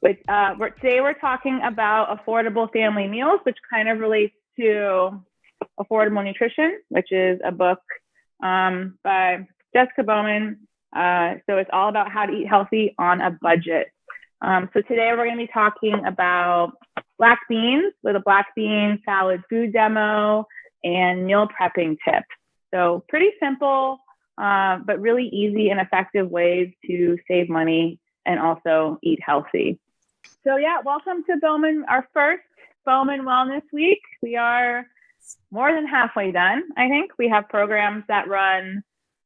Today we're talking about affordable family meals, which kind of relates to Affordable Nutrition, which is a book by Jessica Bauman. So it's all about how to eat healthy on a budget. So today we're going to be talking about black beans with a black bean salad food demo and meal prepping tips. So pretty simple, but really easy and effective ways to save money and also eat healthy. So welcome to Bauman, our first Bauman Wellness Week. We are more than halfway done, I think. We have programs that run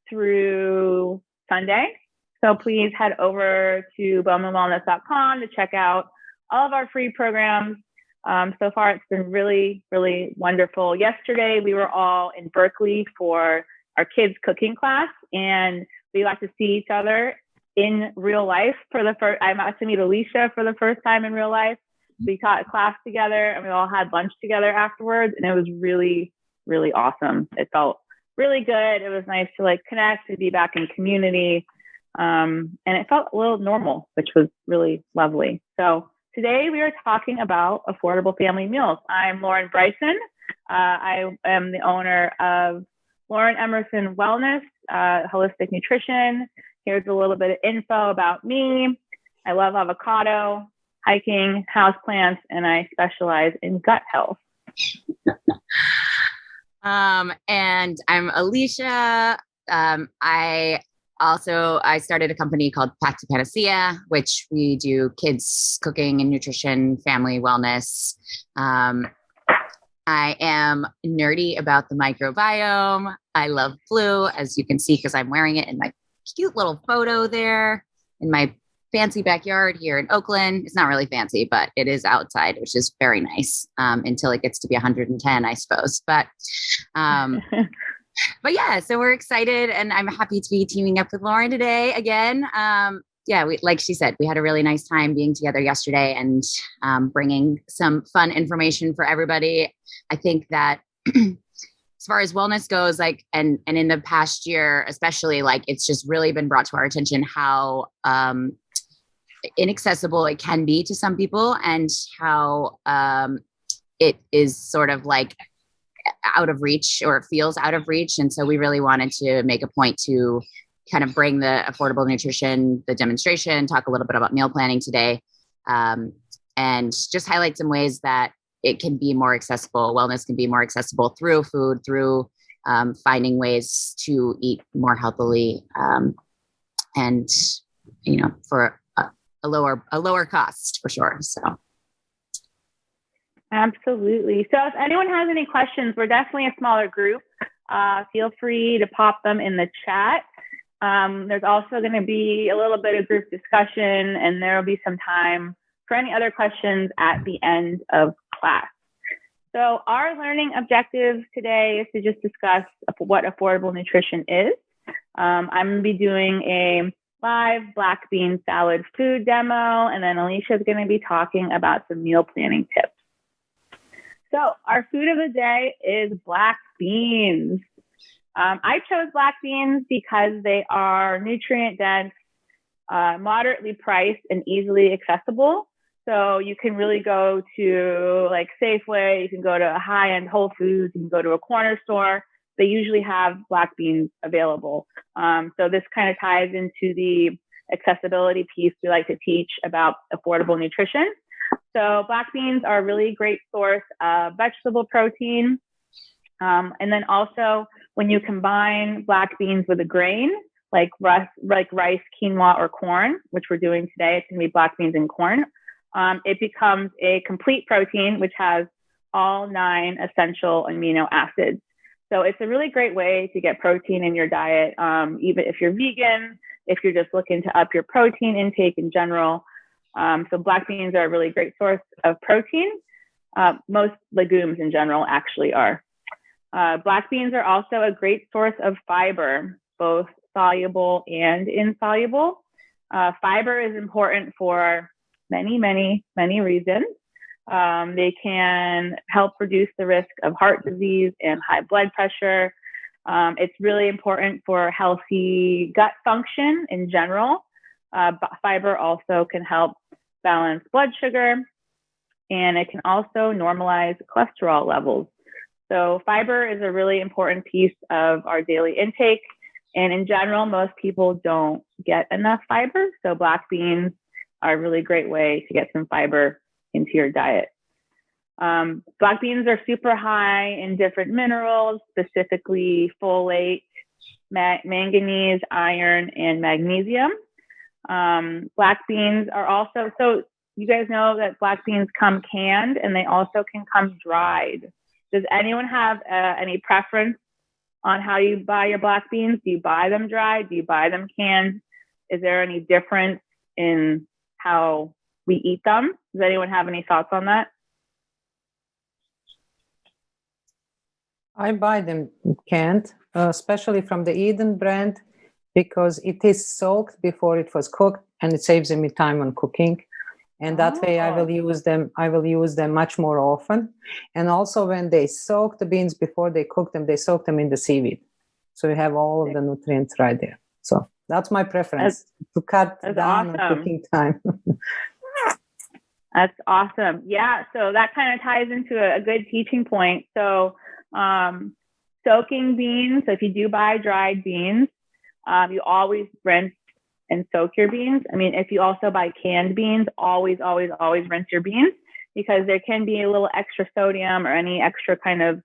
through Sunday. So please head over to baumanwellness.com to check out all of our free programs. So far, it's been really, really wonderful. Yesterday, we were all in Berkeley for our kids' cooking class, and we got to see each other in real life for the first. I got to meet Alicia for the first time in real life. We taught a class together, and we all had lunch together afterwards, and it was really, really awesome. It felt really good. It was nice to connect and be back in community, and it felt a little normal, which was really lovely. So today we are talking about affordable family meals. I'm Lauren Bryson. I am the owner of Lauren Emerson Wellness, Holistic Nutrition. Here's a little bit of info about me. I love avocado, hiking, houseplants, and I specialize in gut health. And I'm Alicia. I started a company called Path to Panacea, which we do kids cooking and nutrition, family wellness. I am nerdy about the microbiome. I love blue, as you can see, because I'm wearing it in my cute little photo there in my fancy backyard here in Oakland. It's not really fancy, but it is outside, which is very nice until it gets to be 110, I suppose. But yeah, so we're excited, and I'm happy to be teaming up with Lauren today again. Like she said, we had a really nice time being together yesterday and bringing some fun information for everybody. I think that as far as wellness goes, and in the past year, especially, it's just really been brought to our attention how inaccessible it can be to some people, and how it is sort of out of reach, or it feels out of reach. And so we really wanted to make a point to kind of bring the affordable nutrition, the demonstration, talk a little bit about meal planning today, and just highlight some ways that it can be more accessible. Wellness can be more accessible through food, through finding ways to eat more healthily, and for a lower cost, for sure. So. Absolutely. So if anyone has any questions, we're definitely a smaller group. Feel free to pop them in the chat. There's also going to be a little bit of group discussion, and there will be some time for any other questions at the end of class. So our learning objective today is to just discuss what affordable nutrition is. I'm going to be doing a live black bean salad food demo, and then Alicia is going to be talking about some meal planning tips. So our food of the day is black beans. I chose black beans because they are nutrient dense, moderately priced, and easily accessible. So you can really go to Safeway, you can go to a high-end Whole Foods, you can go to a corner store. They usually have black beans available. So this kind of ties into the accessibility piece we like to teach about affordable nutrition. So black beans are a really great source of vegetable protein. And then also when you combine black beans with a grain, like rice, quinoa, or corn, which we're doing today, it's going to be black beans and corn. It becomes a complete protein, which has all 9 essential amino acids. So it's a really great way to get protein in your diet, even if you're vegan, if you're just looking to up your protein intake in general. So black beans are a really great source of protein. Most legumes in general actually are. Black beans are also a great source of fiber, both soluble and insoluble. Fiber is important for many, many, many reasons. They can help reduce the risk of heart disease and high blood pressure. It's really important for healthy gut function in general. Fiber also can help balance blood sugar, and it can also normalize cholesterol levels. So fiber is a really important piece of our daily intake. And in general, most people don't get enough fiber. So black beans are a really great way to get some fiber into your diet. Black beans are super high in different minerals, specifically folate, manganese, iron, and magnesium. Black beans are also, so you guys know that black beans come canned and they also can come dried. Does anyone have any preference on how you buy your black beans? Do you buy them dried? Do you buy them canned? Is there any difference in how we eat them? Does anyone have any thoughts on that? I buy them canned, especially from the Eden brand, because it is soaked before it was cooked, and it saves me time on cooking. And that way I will use them much more often. And also when they soak the beans before they cook them, they soak them in the seaweed. So you have all of the nutrients right there. So that's my preference, to cut down on cooking time. That's awesome. Yeah. So that kind of ties into a good teaching point. So soaking beans. So if you do buy dried beans, you always rinse and soak your beans. I mean, if you also buy canned beans, always rinse your beans, because there can be a little extra sodium or any extra kind of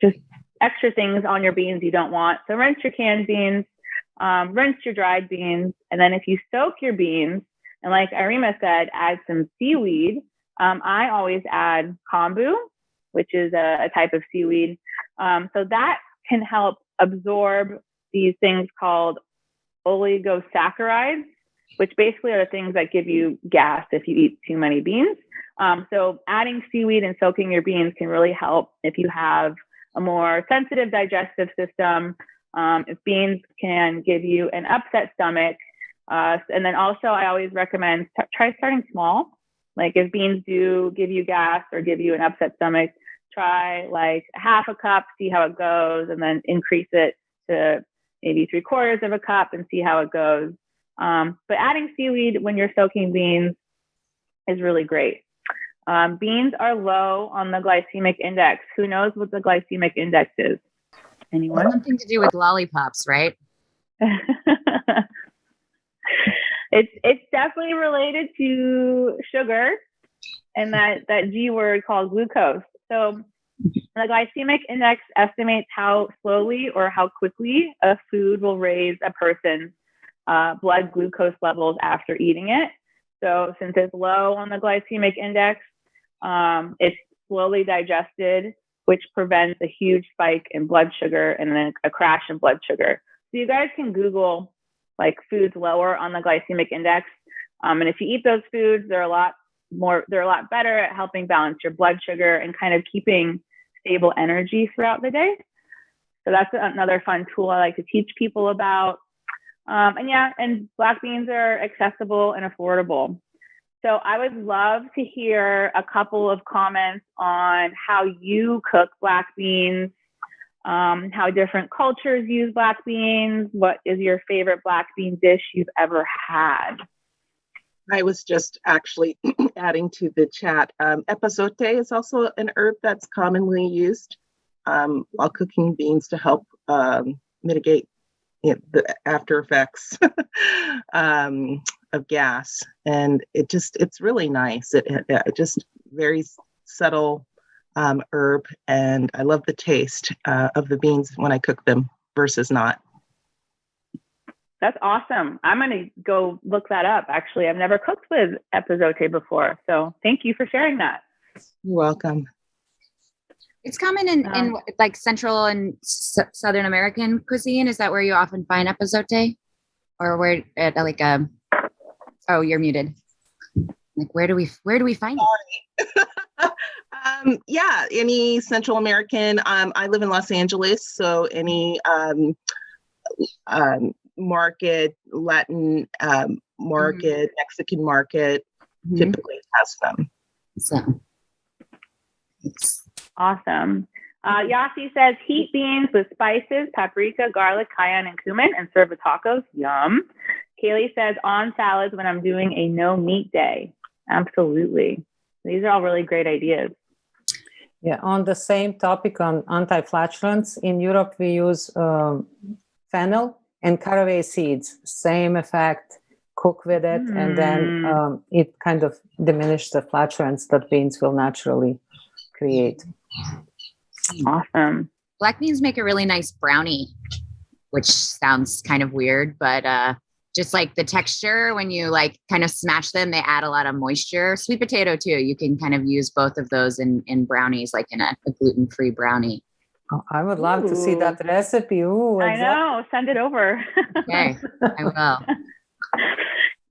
just extra things on your beans you don't want. So rinse your canned beans, rinse your dried beans. And then if you soak your beans, and like Irima said, add some seaweed. I always add kombu, which is a type of seaweed. So that can help absorb these things called oligosaccharides, which basically are the things that give you gas if you eat too many beans. So adding seaweed and soaking your beans can really help if you have a more sensitive digestive system. If beans can give you an upset stomach. And then also I always recommend try starting small. Like if beans do give you gas or give you an upset stomach, try like half a cup, see how it goes, and then increase it to maybe 3/4 of a cup and see how it goes. But adding seaweed when you're soaking beans is really great. Beans are low on the glycemic index. Who knows what the glycemic index is? Anyone? Something to do with lollipops, right? It's definitely related to sugar and that G word called glucose. So the glycemic index estimates how slowly or how quickly a food will raise a person's blood glucose levels after eating it. So since it's low on the glycemic index, it's slowly digested, which prevents a huge spike in blood sugar and then a crash in blood sugar. So you guys can Google like foods lower on the glycemic index. And if you eat those foods, they're a lot better at helping balance your blood sugar and kind of keeping stable energy throughout the day. So that's another fun tool I like to teach people about. And black beans are accessible and affordable. So I would love to hear a couple of comments on how you cook black beans, how different cultures use black beans. What is your favorite black bean dish you've ever had? I was just actually adding to the chat. Epazote is also an herb that's commonly used while cooking beans to help mitigate the after effects of gas. And it's really nice. It just very subtle herb. And I love the taste of the beans when I cook them versus not. That's awesome. I'm going to go look that up. Actually, I've never cooked with epazote before. So thank you for sharing that. You're welcome. It's common in like Central and Southern American cuisine. Is that where you often find epazote? Or where oh, you're muted. Like where do we find it? Yeah, any Central American. I live in Los Angeles, so any market, Latin market, Mexican market typically has them. So awesome. Yasi says heat beans with spices, paprika, garlic, cayenne, and cumin, and serve with tacos. Yum. Kaylee says on salads when I'm doing a no meat day. Absolutely. These are all really great ideas. Yeah, on the same topic on anti-flatulence, in Europe we use fennel and caraway seeds. Same effect. Cook with it, and then it kind of diminishes the flatulence that beans will naturally create. Awesome. Black beans make a really nice brownie, which sounds kind of weird, but just like the texture when you like kind of smash them, they add a lot of moisture. Sweet potato too. You can kind of use both of those in brownies, like in a gluten-free brownie. Oh, I would love to see that recipe. Ooh, I know. Send it over. Okay, I will.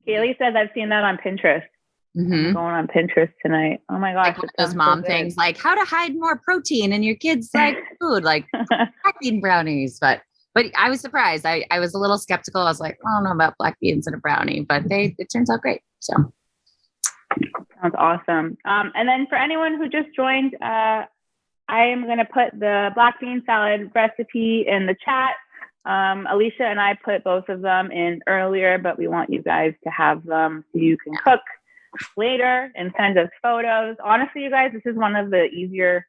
Kaylee says I've seen that on Pinterest. Mm-hmm. I'm going on Pinterest tonight. Oh my gosh. Like those mom things, like how to hide more protein in your kids' like food, like black bean brownies. But I was surprised. I was a little skeptical. I was like, I don't know about black beans in a brownie, but it turns out great. So sounds awesome. And then for anyone who just joined, I am going to put the black bean salad recipe in the chat. Alicia and I put both of them in earlier, but we want you guys to have them so you can cook later and send us photos. Honestly, you guys, this is one of the easier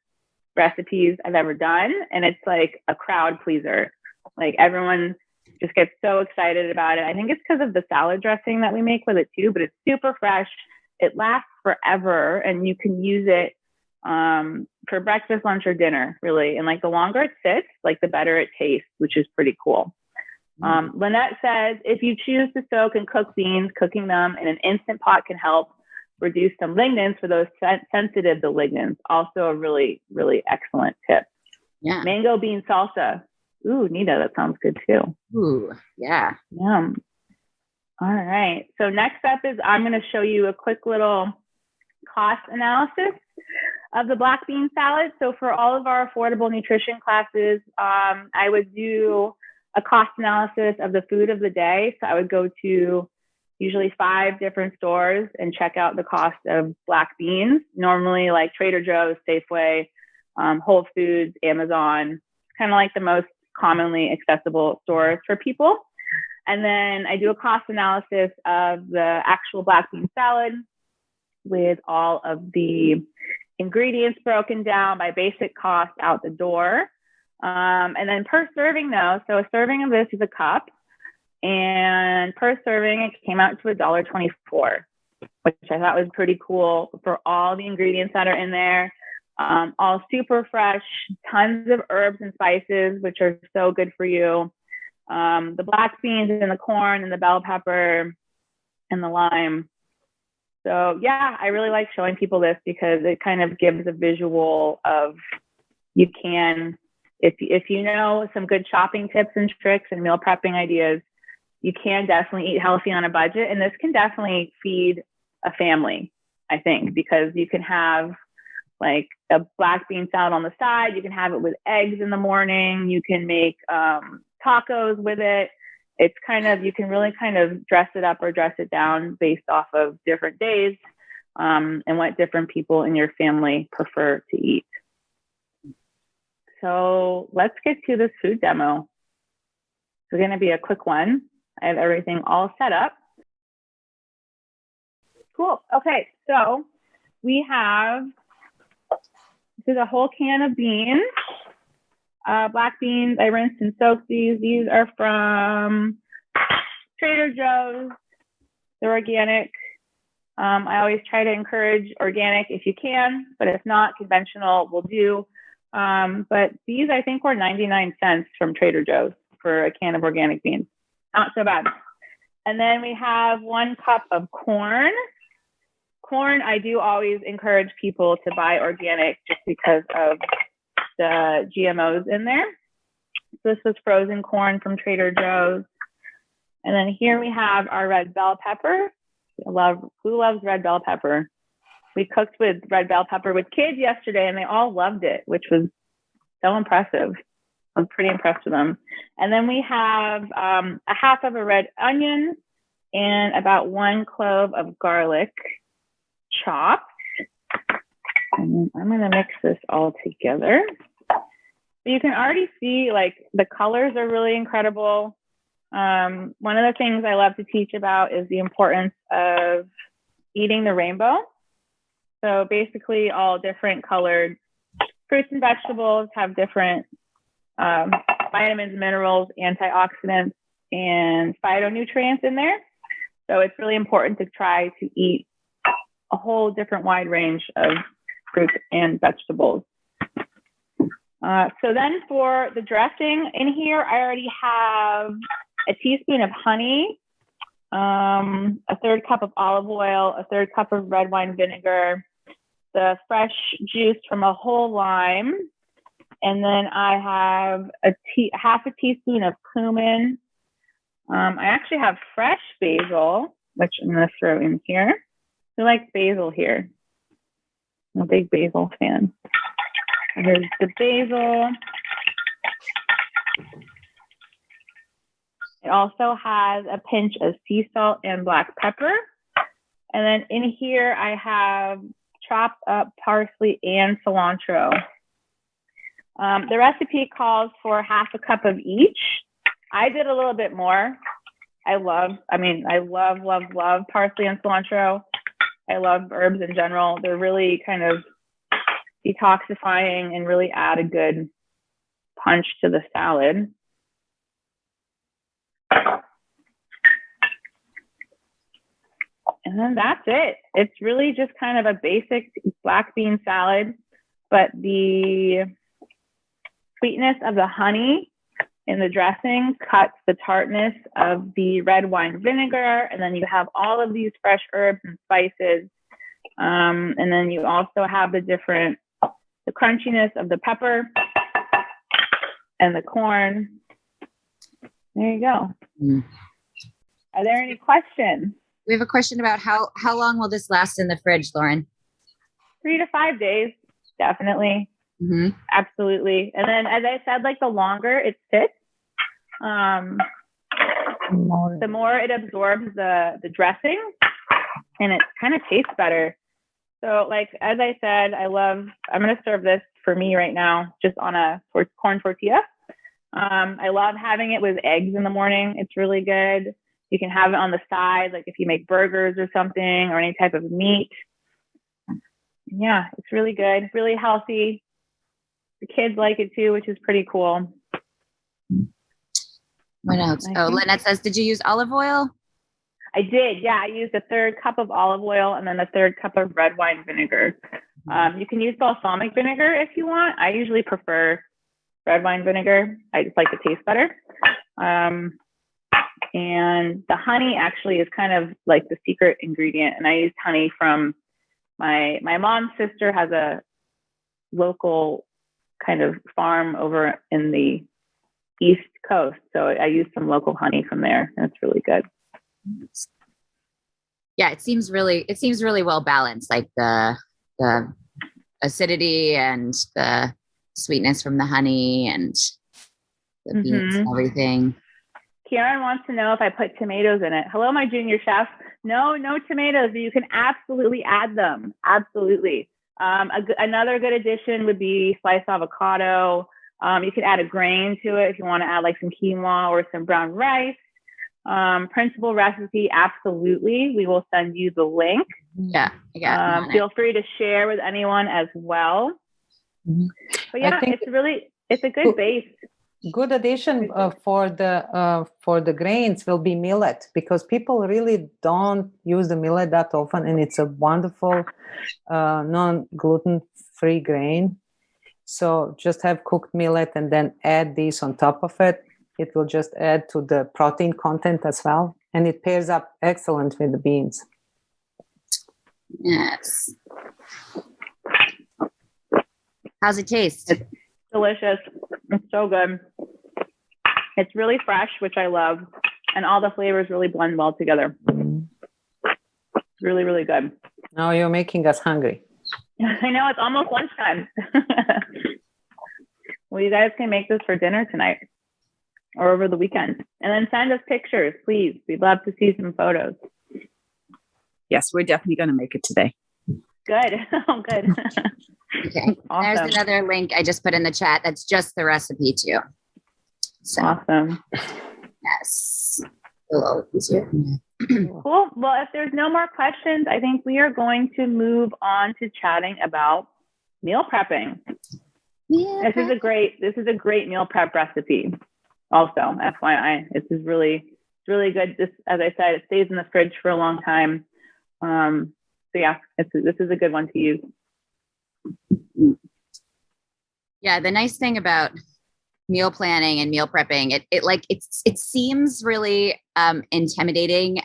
recipes I've ever done. And it's like a crowd pleaser. Like everyone just gets so excited about it. I think it's because of the salad dressing that we make with it too, but it's super fresh. It lasts forever and you can use it for breakfast, lunch, or dinner, really. And like the longer it sits, like the better it tastes, which is pretty cool. Lynette says, if you choose to soak and cook beans, cooking them in an instant pot can help reduce some lignans for those sensitive to lignans. Also a really, really excellent tip. Yeah. Mango bean salsa. Ooh, Nita, that sounds good too. Ooh, yeah. Yum. All right. So next up is I'm going to show you a quick little cost analysis of the black bean salad. So for all of our affordable nutrition classes, I would do a cost analysis of the food of the day. So I would go to usually 5 different stores and check out the cost of black beans, normally like Trader Joe's, Safeway, Whole Foods, Amazon, kind of like the most commonly accessible stores for people. And then I do a cost analysis of the actual black bean salad with all of the ingredients broken down by basic cost out the door. And then per serving though, so a serving of this is a cup, and per serving it came out to $1.24, which I thought was pretty cool for all the ingredients that are in there. All super fresh, tons of herbs and spices, which are so good for you. The black beans and the corn and the bell pepper and the lime. So yeah, I really like showing people this because it kind of gives a visual of you can, if you know some good shopping tips and tricks and meal prepping ideas, you can definitely eat healthy on a budget. And this can definitely feed a family, I think, because you can have like a black bean salad on the side. You can have it with eggs in the morning. You can make tacos with it. It's kind of, you can really kind of dress it up or dress it down based off of different days and what different people in your family prefer to eat. So let's get to this food demo. It's going to be a quick one. I have everything all set up. Cool. Okay, so we have, this is a whole can of beans. Black beans, I rinsed and soaked these. These are from Trader Joe's. They're organic. I always try to encourage organic if you can, but if not, conventional will do. But these, I think, were 99 cents from Trader Joe's for a can of organic beans. Not so bad. And then we have 1 cup of corn. Corn, I do always encourage people to buy organic just because of the GMOs in there. So this was frozen corn from Trader Joe's. And then here we have our red bell pepper. Who loves red bell pepper? We cooked with red bell pepper with kids yesterday and they all loved it, which was so impressive. I was pretty impressed with them. And then we have a half of a red onion and about 1 clove of garlic chopped. And I'm going to mix this all together. You can already see like the colors are really incredible. One of the things I love to teach about is the importance of eating the rainbow. So basically all different colored fruits and vegetables have different vitamins, minerals, antioxidants, and phytonutrients in there. So it's really important to try to eat a whole different wide range of fruits and vegetables. So then for the dressing in here, I already have a teaspoon of honey, a third cup of olive oil, a third cup of red wine vinegar, the fresh juice from a whole lime, and then I have half a teaspoon of cumin. I actually have fresh basil, which I'm going to throw in here. Who likes basil here? I'm a big basil fan. Here's the basil. It also has a pinch of sea salt and black pepper. And then in here, I have chopped up parsley and cilantro. The recipe calls for half a cup of each. I did a little bit more. I love parsley and cilantro. I love herbs in general. They're really kind of detoxifying and really add a good punch to the salad. And then that's it. It's really just kind of a basic black bean salad, but the sweetness of the honey in the dressing cuts the tartness of the red wine vinegar. And then you have all of these fresh herbs and spices. And then you also have the crunchiness of the pepper and the corn. There you go. Mm. Are there any questions? We have a question about how long will this last in the fridge, Lauren? 3 to 5 days, definitely. Mm-hmm. Absolutely. And then, as I said, like the longer it sits, the more it absorbs the dressing, and it kind of tastes better. So, like, as I said, I'm going to serve this for me right now, just on a corn tortilla. I love having it with eggs in the morning. It's really good. You can have it on the side, like if you make burgers or something, or any type of meat. Yeah, it's really good, really healthy. The kids like it too, which is pretty cool. What else? Lynette says, did you use olive oil? I did. Yeah, I used a third cup of olive oil and then a third cup of red wine vinegar. You can use balsamic vinegar if you want. I usually prefer red wine vinegar. I just like the taste better. And the honey actually is kind of like the secret ingredient. And I used honey from my mom's sister has a local kind of farm over in the East Coast. So I used some local honey from there, and it's really good. Yeah, it seems really well balanced, like the acidity and the sweetness from the honey and the beans and everything. Karen wants to know if I put tomatoes in it. Hello, my junior chef. No tomatoes, but you can absolutely add them. Absolutely. Another good addition would be sliced avocado. You could add a grain to it if you want to add like some quinoa or some brown rice. Principal recipe, absolutely. We will send you the link. Yeah. Feel free to share with anyone as well. Mm-hmm. But yeah, it's a good base. Good addition for the grains will be millet, because people really don't use the millet that often, and it's a wonderful non-gluten free grain. So just have cooked millet and then add these on top of it. It will just add to the protein content as well, and it pairs up excellent with the beans. Yes. How's it taste? It's delicious. It's so good. It's really fresh, which I love, and all the flavors really blend well together. Really, really good. Now you're making us hungry. I know, it's almost lunchtime. Well, you guys can make this for dinner tonight or over the weekend, and then send us pictures, please. We'd love to see some photos. Yes, we're definitely going to make it today. Good. Oh, good. Okay. Awesome. There's another link I just put in the chat. That's just the recipe too. So, awesome. Yes. A little easier. Cool. Well, if there's no more questions, I think we are going to move on to chatting about meal prepping. Yeah. This is a great meal prep recipe. Also, FYI, this is really good. This, as I said, it stays in the fridge for a long time. So yeah, this is a good one to use. Yeah, the nice thing about meal planning and meal prepping, it seems really intimidating.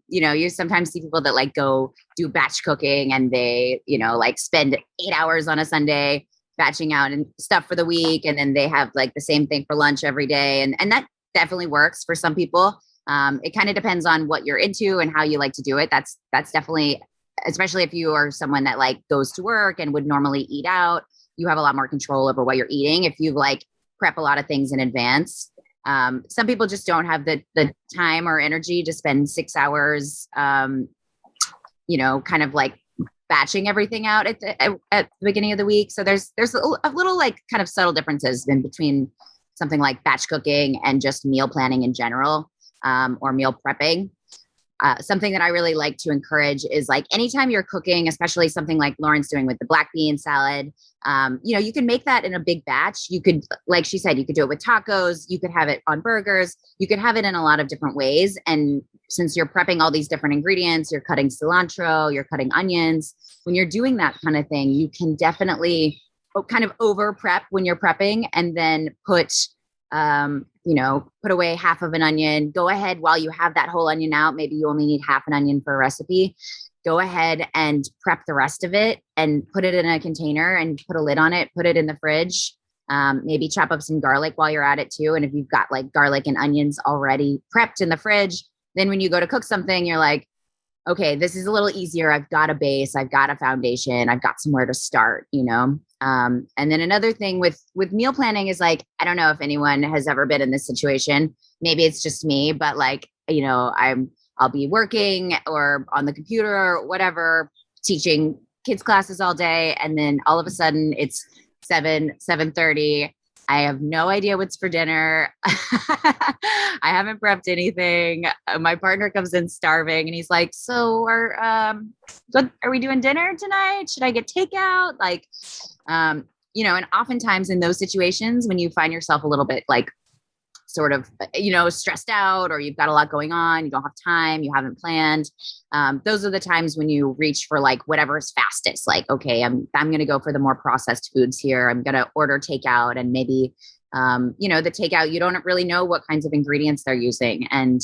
You sometimes see people that like go do batch cooking and they, like spend 8 hours on a Sunday batching out and stuff for the week. And then they have like the same thing for lunch every day. And that definitely works for some people. It kind of depends on what you're into and how you like to do it. That's definitely, especially if you are someone that like goes to work and would normally eat out, you have a lot more control over what you're eating. If you like prep a lot of things in advance, some people just don't have the time or energy to spend 6 hours, kind of like batching everything out at the beginning of the week. So there's a little like kind of subtle differences in between something like batch cooking and just meal planning in general, or meal prepping. Something that I really like to encourage is like anytime you're cooking, especially something like Lauren's doing with the black bean salad, you can make that in a big batch. You could, like she said, you could do it with tacos. You could have it on burgers. You could have it in a lot of different ways. And since you're prepping all these different ingredients, you're cutting cilantro, you're cutting onions. When you're doing that kind of thing, you can definitely kind of over prep when you're prepping and then put away half of an onion. Go ahead while you have that whole onion out. Maybe you only need half an onion for a recipe. Go ahead and prep the rest of it and put it in a container and put a lid on it. Put it in the fridge. Maybe chop up some garlic while you're at it too. And if you've got like garlic and onions already prepped in the fridge, then when you go to cook something, you're like, okay, this is a little easier. I've got a base. I've got a foundation. I've got somewhere to start, And then another thing with meal planning is like, I don't know if anyone has ever been in this situation. Maybe it's just me, but like, I'll be working or on the computer or whatever, teaching kids classes all day. And then all of a sudden it's 7:30. I have no idea what's for dinner. I haven't prepped anything. My partner comes in starving and he's like, so are we doing dinner tonight? Should I get takeout? Like, and oftentimes in those situations, when you find yourself a little bit like sort of, stressed out or you've got a lot going on, you don't have time, you haven't planned. Those are the times when you reach for like whatever's fastest. Like, okay, I'm going to go for the more processed foods here. I'm going to order takeout and maybe, the takeout, you don't really know what kinds of ingredients they're using. And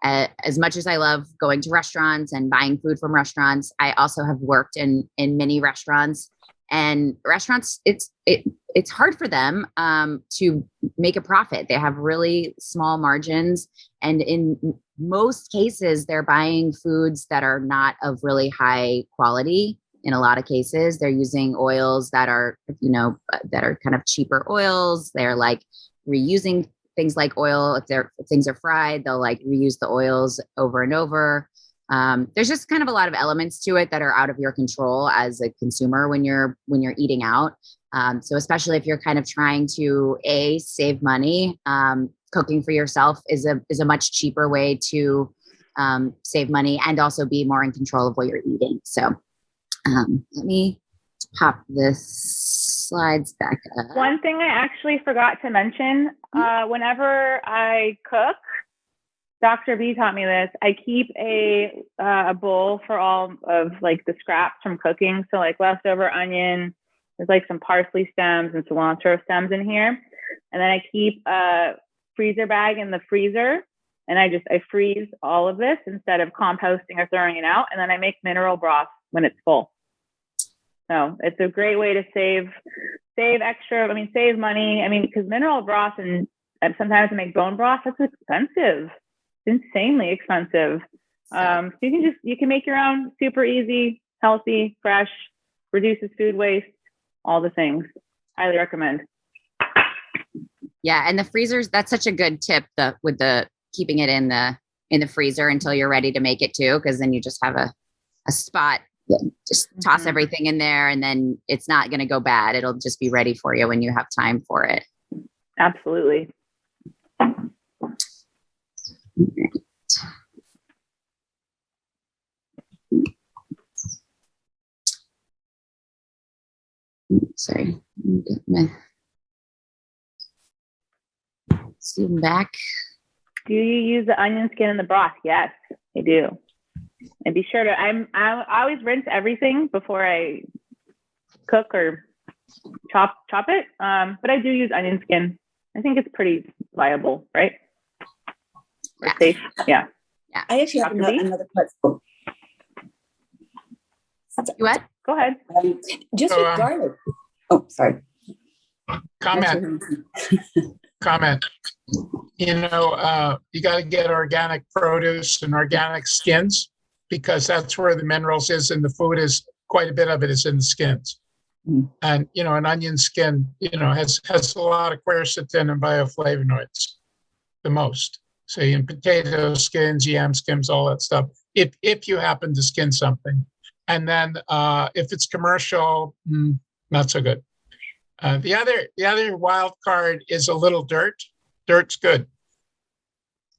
as much as I love going to restaurants and buying food from restaurants, I also have worked in many restaurants. And restaurants, it's hard for them to make a profit. They have really small margins. And in most cases, they're buying foods that are not of really high quality. In a lot of cases, they're using oils that are, that are kind of cheaper oils. They're like reusing things like oil. If things are fried, they'll like reuse the oils over and over. There's just kind of a lot of elements to it that are out of your control as a consumer when you're eating out. So especially if you're kind of trying to save money, cooking for yourself is a much cheaper way to save money and also be more in control of what you're eating. So let me pop this slides back up. One thing I actually forgot to mention, whenever I cook, Dr. B taught me this. I keep a bowl for all of like the scraps from cooking. So like leftover onion, there's like some parsley stems and cilantro stems in here. And then I keep a freezer bag in the freezer and I freeze all of this instead of composting or throwing it out. And then I make mineral broth when it's full. So it's a great way to save money. Because mineral broth and sometimes to make bone broth, that's expensive. Insanely expensive. So you can make your own, super easy, healthy, fresh, reduces food waste, all the things. Highly recommend. Yeah, and the freezers, that's such a good tip with the keeping it in the freezer until you're ready to make it too, because then you just have a spot. Just toss everything in there and then it's not going to go bad. It'll just be ready for you when you have time for it. Absolutely. Sorry, get my zoom back. Do you use the onion skin in the broth? Yes, I do. And be sure to, I always rinse everything before I cook or chop it. But I do use onion skin. I think it's pretty viable, right? Or safe. Yeah. I actually have another question. What? Go ahead. Just with garlic. Oh, sorry. Comment. You know, you got to get organic produce and organic skins, because that's where the minerals is in the food. Is quite a bit of it is in the skins. And, you know, an onion skin, you know, has a lot of quercetin and bioflavonoids, the most. So in potato skins, yam skins, all that stuff, if you happen to skin something. And then if it's commercial, not so good. The other wild card is a little dirt. Dirt's good.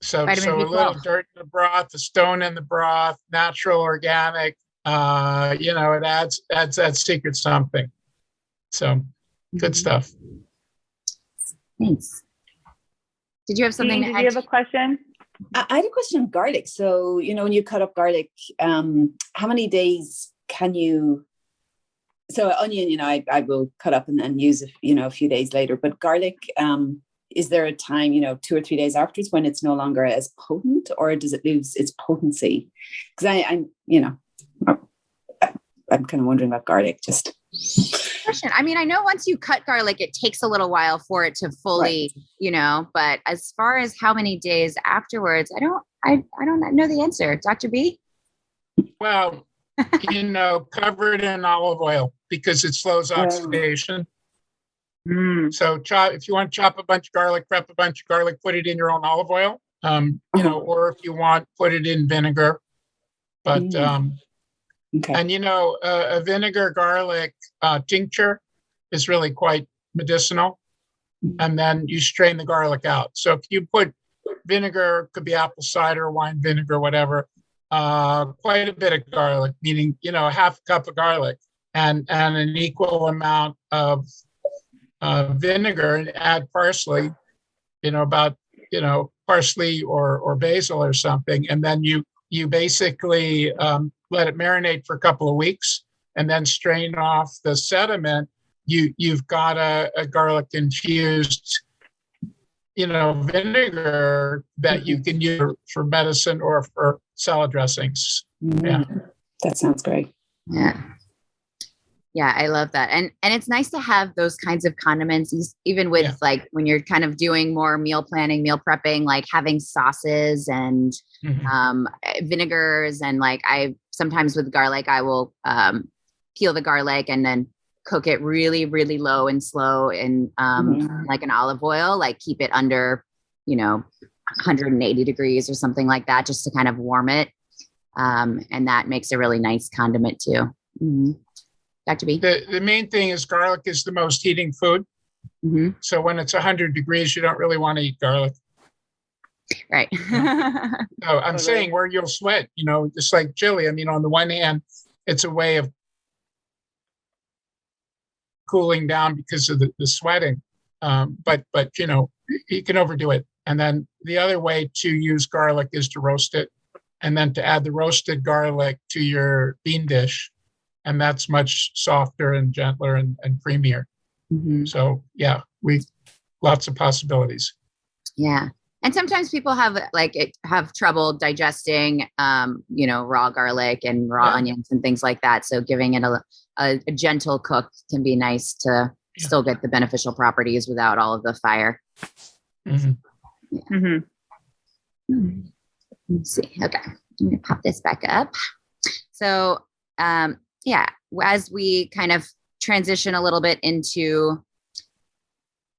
So a little dirt in the broth, a stone in the broth, natural, organic, you know, it adds that secret something. So good stuff. Thanks. Did you have something? Did you have a question? I had a question on garlic. So, you know, when you cut up garlic, how many days can you? So onion, you know, I will cut up and use it, you know, a few days later. But garlic, is there a time, you know, 2 or 3 days afterwards when it's no longer as potent, or does it lose its potency? Because I'm, you know, I'm kind of wondering about garlic. Just question. I mean, I know once you cut garlic, it takes a little while for it to fully, you know. But as far as how many days afterwards, I don't know the answer. Dr. B? Well, you know, cover it in olive oil because it slows oxidation. So if you want to chop a bunch of garlic, prep a bunch of garlic, put it in your own olive oil, you know, or if you want, put it in vinegar. But, and you know, a vinegar garlic tincture is really quite medicinal. And then you strain the garlic out. So if you put vinegar, could be apple cider, wine vinegar, whatever, quite a bit of garlic, meaning, you know, half a cup of garlic and an equal amount of vinegar, and add parsley, you know, about, you know, parsley or basil or something. And then you basically let it marinate for a couple of weeks and then strain off the sediment. You've got a garlic infused, you know, vinegar that you can use for medicine or for salad dressings. Yeah. That sounds great. Yeah, I love that. And it's nice to have those kinds of condiments, even with like when you're kind of doing more meal planning, meal prepping, like having sauces and vinegars. And like I sometimes with garlic, I will peel the garlic and then cook it really, really low and slow in like an olive oil, like keep it under, you know, 180 degrees or something like that, just to kind of warm it. And that makes a really nice condiment too. Dr. B? The main thing is garlic is the most heating food. So when it's 100 degrees, you don't really want to eat garlic. Right. So I'm saying where you'll sweat, you know, just like chili. I mean, on the one hand, it's a way of cooling down because of the sweating. But, you know, you can overdo it. And then the other way to use garlic is to roast it and then to add the roasted garlic to your bean dish. And that's much softer and gentler and creamier. So yeah, lots of possibilities. Yeah. And sometimes people have trouble digesting, you know, raw garlic and raw onions and things like that. So giving it a gentle cook can be nice to still get the beneficial properties without all of the fire. Let's see. Okay. I'm going to pop this back up. So, as we kind of transition a little bit into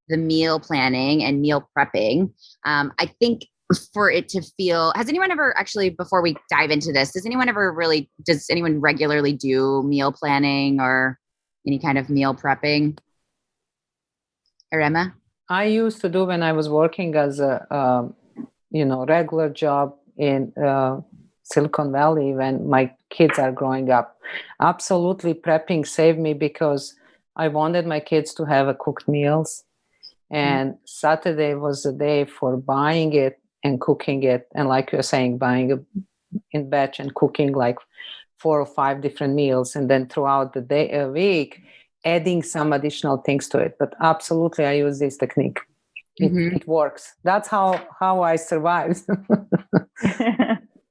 the meal planning and meal prepping, I think for it to feel, has anyone ever actually, before we dive into this, does anyone regularly do meal planning or any kind of meal prepping? Or Emma? I used to do when I was working as a regular job in Silicon Valley when my kids are growing up. Absolutely, prepping saved me because I wanted my kids to have a cooked meals, and Saturday was the day for buying it and cooking it, and like you're saying, buying it in batch and cooking like 4 or 5 different meals, and then throughout the day, a week, adding some additional things to it. But absolutely, I use this technique. It works. That's how I survived.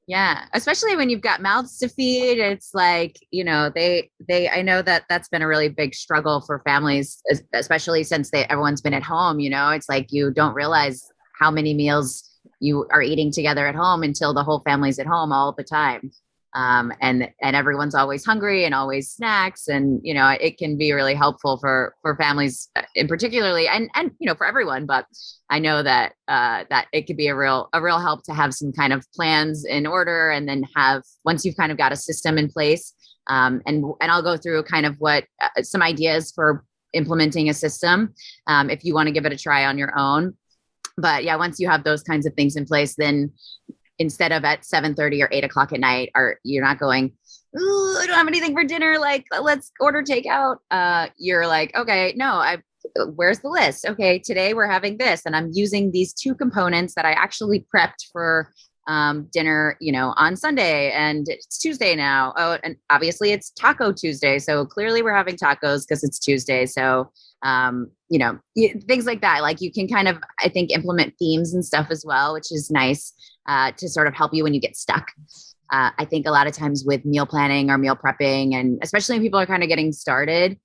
Yeah, especially when you've got mouths to feed. It's like, I know that that's been a really big struggle for families, especially since everyone's been at home. It's like you don't realize how many meals you are eating together at home until the whole family's at home all the time. And everyone's always hungry and always snacks. And, it can be really helpful for families in particularly, and, for everyone, but I know that, that it could be a real help to have some kind of plans in order, and then once you've kind of got a system in place, and I'll go through kind of what, some ideas for implementing a system, if you want to give it a try on your own. But yeah, once you have those kinds of things in place, then instead of at 7:30 or 8 o'clock at night, you're not going, ooh, I don't have anything for dinner, like, let's order takeout. You're like, okay, no, where's the list? Okay, today we're having this, and I'm using these 2 components that I actually prepped for dinner, on Sunday, and it's Tuesday now. Oh, and obviously it's Taco Tuesday. So clearly we're having tacos because it's Tuesday. So, things like that. Like you can kind of, I think, implement themes and stuff as well, which is nice to sort of help you when you get stuck. I think a lot of times with meal planning or meal prepping, and especially when people are kind of getting started,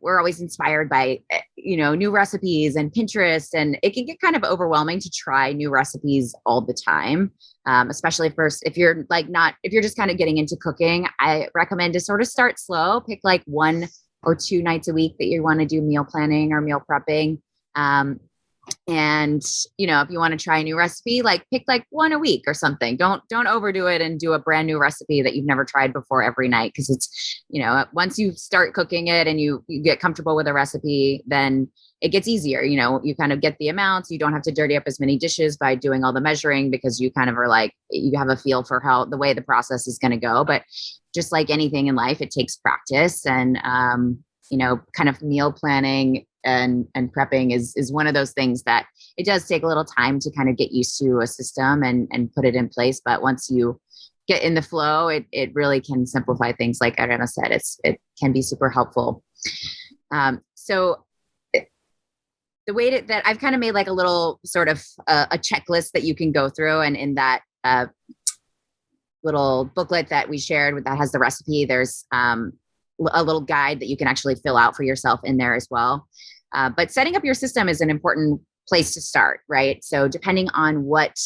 we're always inspired by, new recipes and Pinterest, and it can get kind of overwhelming to try new recipes all the time. Especially if you're just kind of getting into cooking. I recommend to sort of start slow, pick like 1 or 2 nights a week that you want to do meal planning or meal prepping. And, if you want to try a new recipe, like pick like 1 a week or something. Don't overdo it and do a brand new recipe that you've never tried before every night. Cause it's, once you start cooking it and you get comfortable with a recipe, then it gets easier. You kind of get the amounts. You don't have to dirty up as many dishes by doing all the measuring, because you kind of are like, you have a feel for how the way the process is going to go. But just like anything in life, it takes practice, and, kind of meal planning and prepping is one of those things that it does take a little time to kind of get used to a system and put it in place. But once you get in the flow, it really can simplify things. Like Ariana said, it can be super helpful. So the way that I've kind of made like a little sort of a checklist that you can go through, and in that little booklet that we shared that has the recipe, there's a little guide that you can actually fill out for yourself in there as well. But setting up your system is an important place to start, right? So depending on what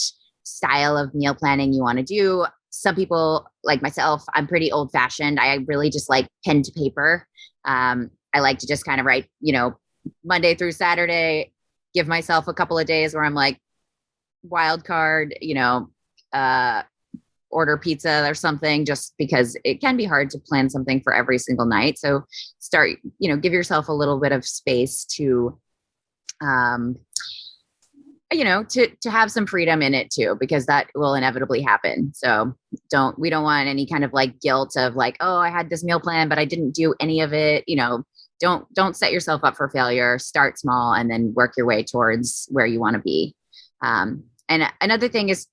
style of meal planning you want to do, some people like myself, I'm pretty old fashioned. I really just like pen to paper. I like to just kind of write, Monday through Saturday, give myself a couple of days where I'm like wild card, order pizza or something, just because it can be hard to plan something for every single night. So start, give yourself a little bit of space to, to have some freedom in it too, because that will inevitably happen. So we don't want any kind of like guilt of like, oh, I had this meal plan, but I didn't do any of it. Don't set yourself up for failure. Start small and then work your way towards where you want to be. And another thing is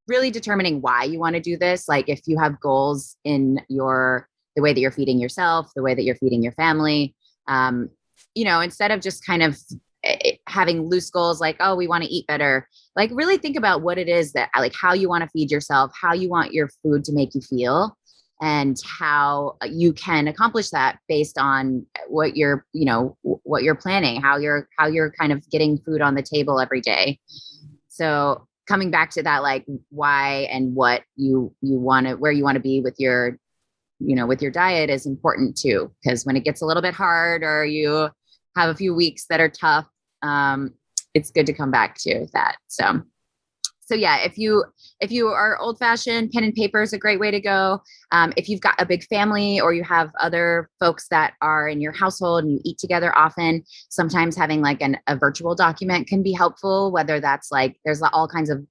really determining why you want to do this. Like if you have goals in the way that you're feeding yourself, the way that you're feeding your family, instead of just kind of having loose goals like, oh, we want to eat better, like really think about what it is that like how you want to feed yourself, how you want your food to make you feel, and how you can accomplish that based on what you're planning, how you're kind of getting food on the table every day. So coming back to that, like why and what you want to, where you want to be with your, with your diet is important too. Because when it gets a little bit hard or you have a few weeks that are tough, it's good to come back to that. So so yeah, if you are old fashioned, pen and paper is a great way to go. If you've got a big family or you have other folks that are in your household and you eat together often, sometimes having like a virtual document can be helpful, whether that's like, there's all kinds of,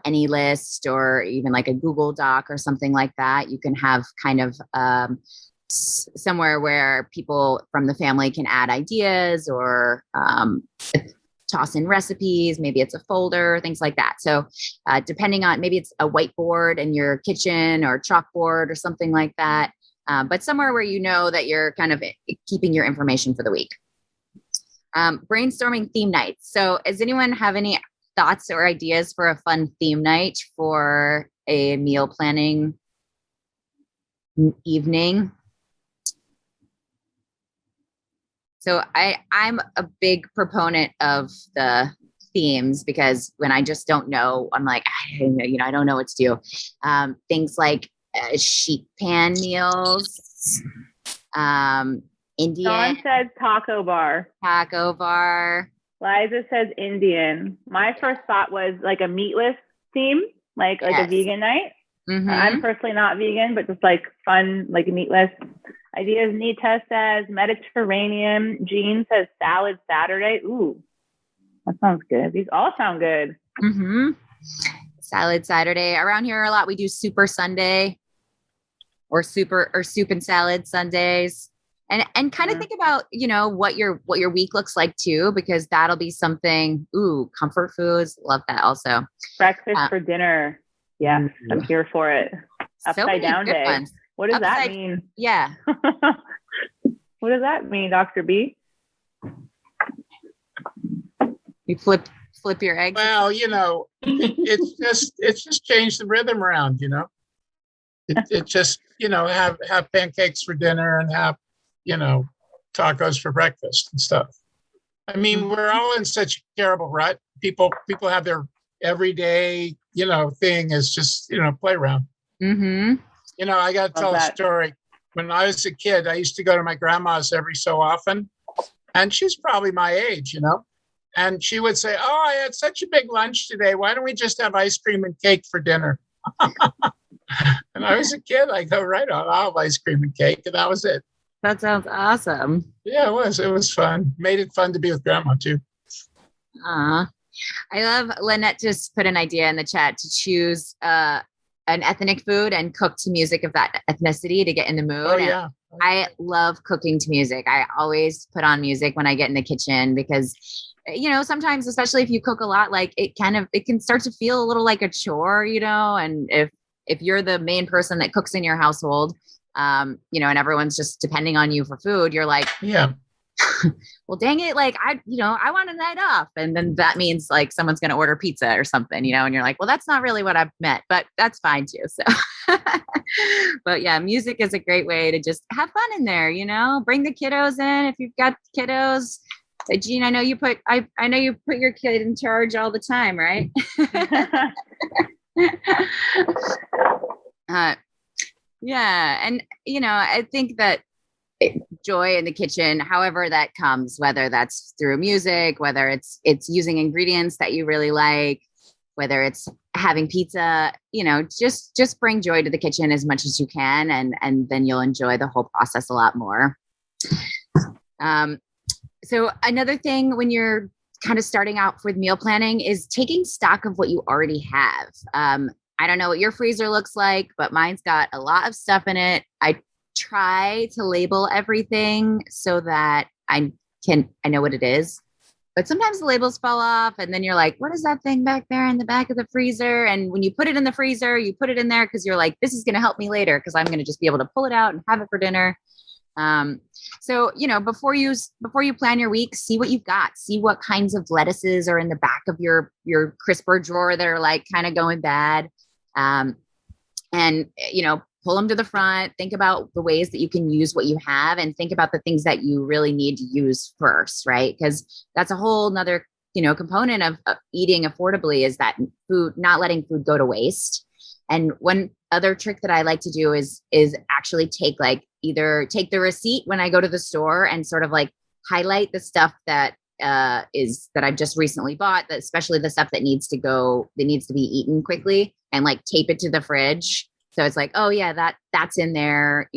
any list or even like a Google Doc or something like that. You can have kind of, somewhere where people from the family can add ideas or, toss in recipes, maybe it's a folder, things like that. So depending on, maybe it's a whiteboard in your kitchen or chalkboard or something like that. But somewhere where you know that you're kind of keeping your information for the week. Brainstorming theme nights. So does anyone have any thoughts or ideas for a fun theme night for a meal planning evening? So I'm a big proponent of the themes because when I just don't know, I'm like, I don't know what to do. Things like sheet pan meals, Indian. Dawn says taco bar. Taco bar. Liza says Indian. My first thought was like a meatless theme, like a vegan night. Mm-hmm. I'm personally not vegan, but just like fun, like meatless ideas. Nita says Mediterranean. Jean says salad Saturday. Ooh, that sounds good. These all sound good. Mm-hmm. Salad Saturday. Around here a lot, we do Super Sunday or soup and salad Sundays. And kind of think about, what your week looks like too, because that'll be something. Ooh, comfort foods. Love that also. Breakfast for dinner. Yeah, I'm here for it. Upside down day. Ones. What does that mean? Yeah. What does that mean, Dr. B? You flip your eggs. Well, it's just changed the rhythm around, It just, have pancakes for dinner and have, tacos for breakfast and stuff. I mean, we're all in such a terrible rut. People have their everyday, thing is just, play around. Mm-hmm. I got to tell a story. When I was a kid, I used to go to my grandma's every so often, and she's probably my age, and she would say, "Oh, I had such a big lunch today. Why don't we just have ice cream and cake for dinner?" And I was a kid. I go, right on, I'll have ice cream and cake, and that was it. That sounds awesome. Yeah, it was. It was fun. Made it fun to be with grandma too. I love Lynette just put an idea in the chat to choose an ethnic food and cook to music of that ethnicity to get in the mood. Oh, yeah. I love cooking to music. I always put on music when I get in the kitchen because, sometimes, especially if you cook a lot, like it can start to feel a little like a chore, and if you're the main person that cooks in your household, and everyone's just depending on you for food, you're like, yeah. Well, dang it. Like, I want a night off. And then that means like someone's going to order pizza or something, and you're like, well, that's not really what I've meant, but that's fine too. So, but yeah, music is a great way to just have fun in there, bring the kiddos in. If you've got kiddos, Jean, I know you put your kid in charge all the time, right? Yeah. And, I think that joy in the kitchen, however that comes, whether that's through music, whether it's using ingredients that you really like, whether it's having pizza, just bring joy to the kitchen as much as you can. And then you'll enjoy the whole process a lot more. So another thing when you're kind of starting out with meal planning is taking stock of what you already have. I don't know what your freezer looks like, but mine's got a lot of stuff in it. I try to label everything so that I know what it is, but sometimes the labels fall off and then you're like, what is that thing back there in the back of the freezer? And when you put it in the freezer, you put it in there because you're like, this is going to help me later because I'm going to just be able to pull it out and have it for dinner. So, before you plan your week, see what you've got, see what kinds of lettuces are in the back of your crisper drawer that are like kind of going bad. And, pull them to the front, think about the ways that you can use what you have and think about the things that you really need to use first, right? Because that's a whole nother, component of eating affordably is that food, not letting food go to waste. And one other trick that I like to do is actually either take the receipt when I go to the store and sort of like highlight the stuff that is that I've just recently bought, that especially the stuff that needs to be eaten quickly, and like tape it to the fridge. So it's like, oh yeah, that's in there,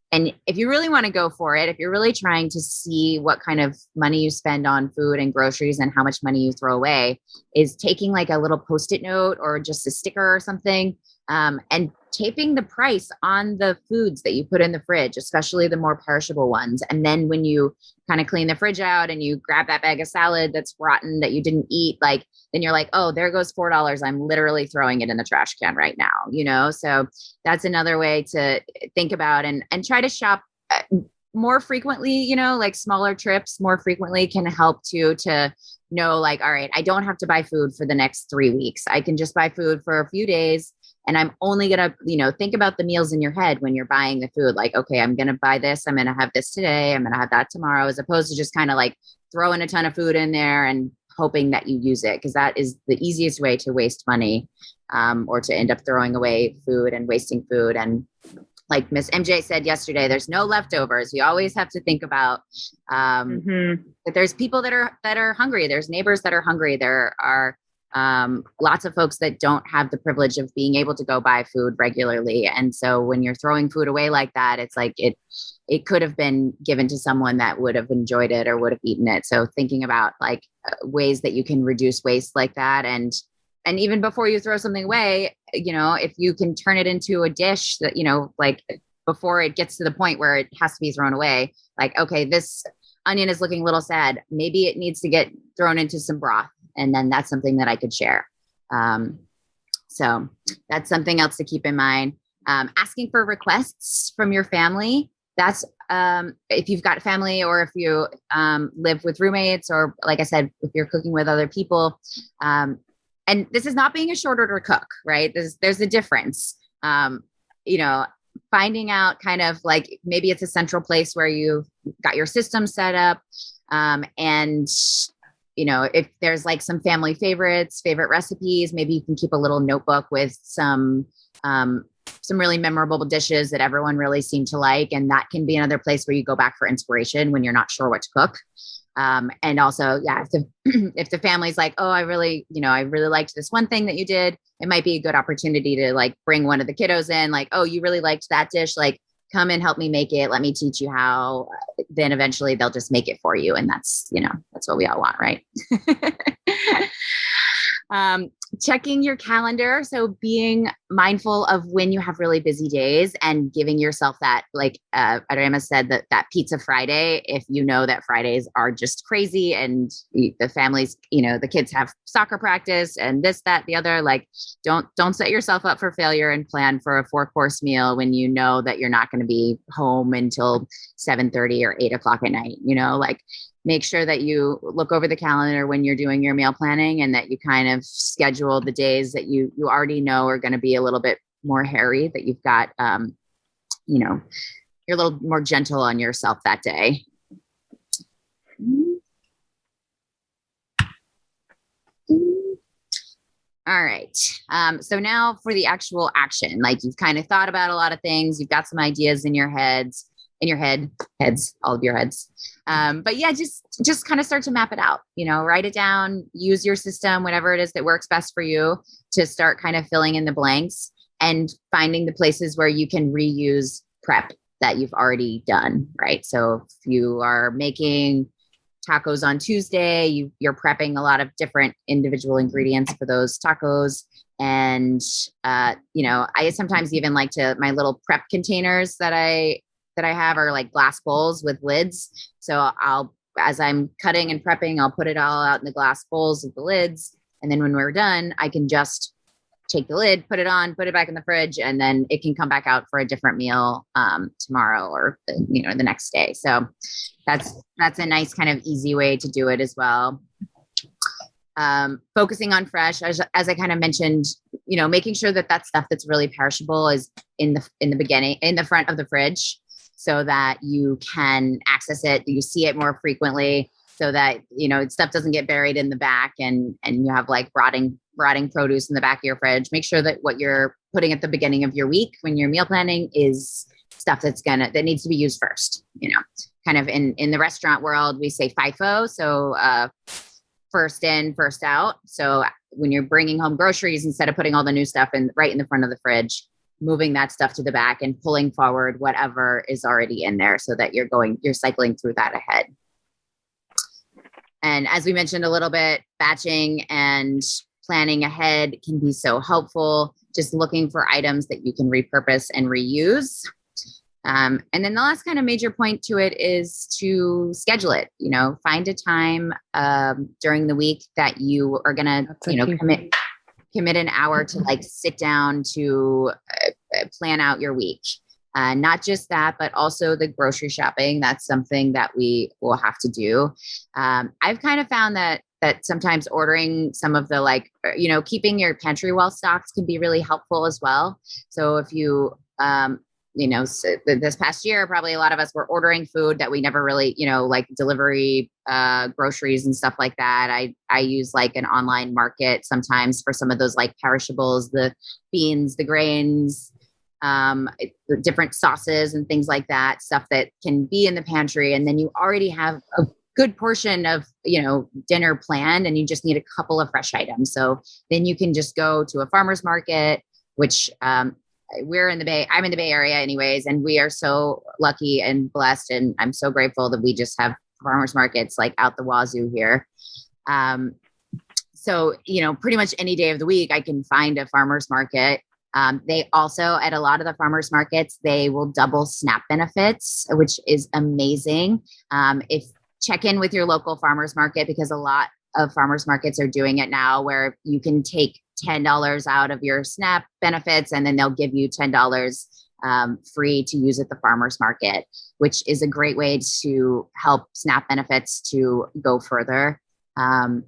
and if you really want to go for it, if you're really trying to see what kind of money you spend on food and groceries and how much money you throw away, is taking like a little Post-it note or just a sticker or something, and taping the price on the foods that you put in the fridge, especially the more perishable ones. And then when you kind of clean the fridge out and you grab that bag of salad that's rotten that you didn't eat, like, then you're like, oh, there goes $4. I'm literally throwing it in the trash can right now, So that's another way to think about and try to shop more frequently, like smaller trips more frequently can help to know, like, all right, I don't have to buy food for the next 3 weeks. I can just buy food for a few days. And I'm only going to, think about the meals in your head when you're buying the food. Like, okay, I'm going to buy this. I'm going to have this today. I'm going to have that tomorrow, as opposed to just kind of like throwing a ton of food in there and hoping that you use it. Because that is the easiest way to waste money, or to end up throwing away food and wasting food. And like Miss MJ said yesterday, there's no leftovers. We always have to think about that there's people that are hungry. There's neighbors that are hungry. There are lots of folks that don't have the privilege of being able to go buy food regularly. And so when you're throwing food away like that, it's like it could have been given to someone that would have enjoyed it or would have eaten it. So thinking about like ways that you can reduce waste like that. And even before you throw something away, if you can turn it into a dish that, like before it gets to the point where it has to be thrown away, like, okay, this onion is looking a little sad. Maybe it needs to get thrown into some broth. And then that's something that I could share. So that's something else to keep in mind. Asking for requests from your family. That's if you've got family, or if you live with roommates, or like I said, if you're cooking with other people. And this is not being a short order cook, right? There's a difference. Finding out kind of like, maybe it's a central place where you've got your system set up, and if there's like some family favorite recipes, maybe you can keep a little notebook with some really memorable dishes that everyone really seemed to like. And that can be another place where you go back for inspiration when you're not sure what to cook. And also, yeah, if the family's like, oh, I really liked this one thing that you did, it might be a good opportunity to like bring one of the kiddos in, like, oh, you really liked that dish, like, come and help me make it. Let me teach you how. Then eventually they'll just make it for you. And that's what we all want, right? Checking your calendar. So being mindful of when you have really busy days and giving yourself that, like Adriana said, that pizza Friday, if you know that Fridays are just crazy and the families, the kids have soccer practice and this, that, the other, like don't set yourself up for failure and plan for a 4-course meal when you know that you're not going to be home until 7:30 or 8 o'clock at night, like make sure that you look over the calendar when you're doing your meal planning, and that you kind of schedule the days that you already know are going to be a little bit more hairy, that you've got, you're a little more gentle on yourself that day. All right. So now for the actual action, like you've kind of thought about a lot of things. You've got some ideas in your heads, all of your heads. But yeah, just kind of start to map it out, write it down, use your system, whatever it is that works best for you, to start kind of filling in the blanks and finding the places where you can reuse prep that you've already done, right? So if you are making tacos on Tuesday, you're prepping a lot of different individual ingredients for those tacos. And, I sometimes even like my little prep containers that I have are like glass bowls with lids. So as I'm cutting and prepping, I'll put it all out in the glass bowls with the lids. And then when we're done, I can just take the lid, put it on, put it back in the fridge, and then it can come back out for a different meal tomorrow or the next day. So that's a nice kind of easy way to do it as well. Focusing on fresh, as I kind of mentioned, making sure that stuff that's really perishable is in the beginning, in the front of the fridge, so that you can access it, you see it more frequently, so that, stuff doesn't get buried in the back and you have like rotting produce in the back of your fridge. Make sure that what you're putting at the beginning of your week when you're meal planning is stuff that needs to be used first, kind of in the restaurant world, we say FIFO. So, first in, first out. So when you're bringing home groceries, instead of putting all the new stuff right in the front of the fridge, moving that stuff to the back and pulling forward whatever is already in there so that you're cycling through that ahead. And as we mentioned a little bit, batching and planning ahead can be so helpful. Just looking for items that you can repurpose and reuse. And then the last kind of major point to it is to schedule it, find a time during the week that you are going to, commit an hour to like sit down to plan out your week. Not just that, but also the grocery shopping. That's something that we will have to do. I've kind of found that sometimes ordering some of the keeping your pantry well stocked can be really helpful as well. So if you, this past year, probably a lot of us were ordering food that we never really, like delivery, groceries and stuff like that. I use like an online market sometimes for some of those like perishables, the beans, the grains, the different sauces and things like that, stuff that can be in the pantry. And then you already have a good portion of, dinner planned and you just need a couple of fresh items. So then you can just go to a farmer's market, which, I'm in the Bay Area anyways, and we are so lucky and blessed. And I'm so grateful that we just have farmers markets like out the wazoo here. So, pretty much any day of the week, I can find a farmer's market. They also, at a lot of the farmers markets, they will double SNAP benefits, which is amazing. If check in with your local farmers market, because a lot of farmers markets are doing it now where you can take $10 out of your SNAP benefits, and then they'll give you $10 free to use at the farmer's market, which is a great way to help SNAP benefits to go further. And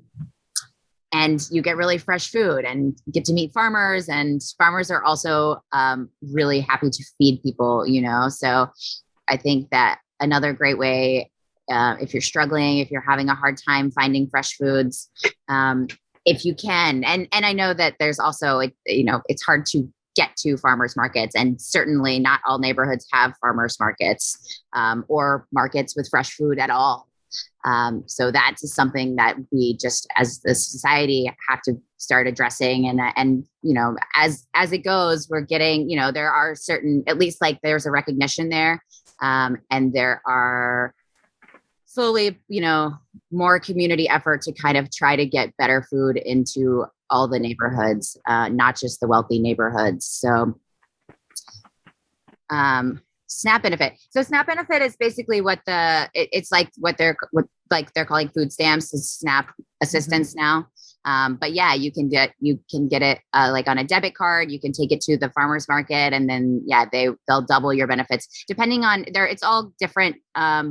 you get really fresh food and get to meet farmers, and farmers are also really happy to feed people, So I think that another great way, if you're struggling, if you're having a hard time finding fresh foods, if you can, and I know that there's also, it's hard to get to farmers markets, and certainly not all neighborhoods have farmers markets or markets with fresh food at all. So that's something that we just, as the society, have to start addressing. And as it goes, we're getting, there are certain, at least like there's a recognition there, and there are slowly, more community effort to kind of try to get better food into all the neighborhoods, not just the wealthy neighborhoods. So, SNAP benefit. So SNAP benefit is basically it's like what they're calling food stamps, is SNAP assistance now. But yeah, you can get it like on a debit card. You can take it to the farmer's market, and then they'll double your benefits depending on it's all different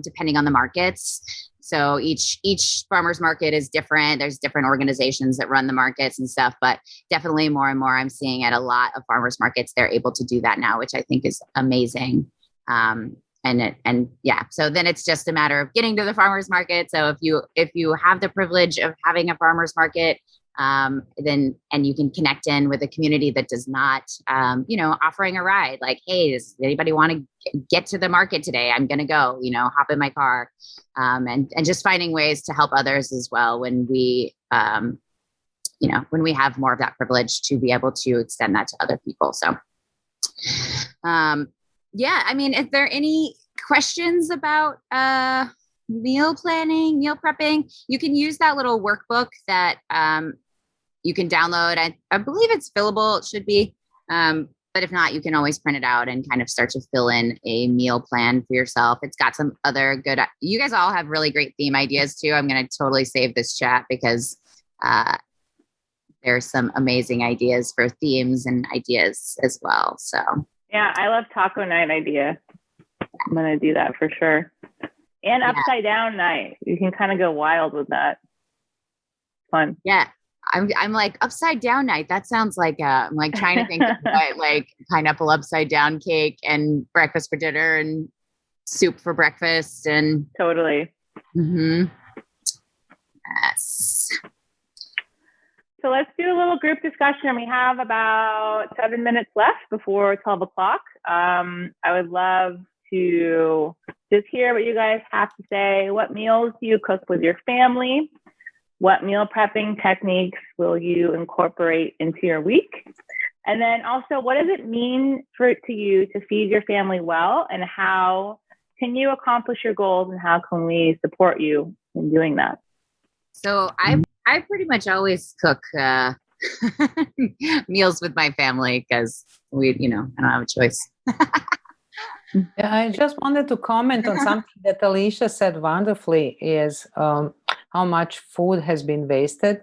depending on the markets. So each farmer's market is different. There's different organizations that run the markets and stuff, but definitely more and more I'm seeing at a lot of farmers markets, they're able to do that now, which I think is amazing. So then it's just a matter of getting to the farmer's market. So if you have the privilege of having a farmer's market, then you can connect in with a community that does not, offering a ride, like, hey, does anybody want to get to the market today? I'm going to go, hop in my car, and just finding ways to help others as well when we, when we have more of that privilege to be able to extend that to other people. So, is there any questions about meal planning, meal prepping? You can use that little workbook that you can download. I believe it's fillable. It should be. But if not, you can always print it out and kind of start to fill in a meal plan for yourself. It's got some other good, you guys all have really great theme ideas too. I'm going to totally save this chat because there's some amazing ideas for themes and ideas as well. So. Yeah, I love taco night idea. I'm going to do that for sure. And upside down night. You can kind of go wild with that. Fun. Yeah. I'm like upside down night. That sounds like I'm like trying to think of what, like pineapple upside down cake and breakfast for dinner and soup for breakfast and totally. Mm-hmm. Yes. So let's do a little group discussion. We have about 7 minutes left before 12 o'clock. I would love to just hear what you guys have to say. What meals do you cook with your family? What meal prepping techniques will you incorporate into your week? And then also, what does it mean to you to feed your family well? And how can you accomplish your goals? And how can we support you in doing that? So I pretty much always cook meals with my family because I don't have a choice. Yeah, I just wanted to comment on something that Alicia said wonderfully is how much food has been wasted.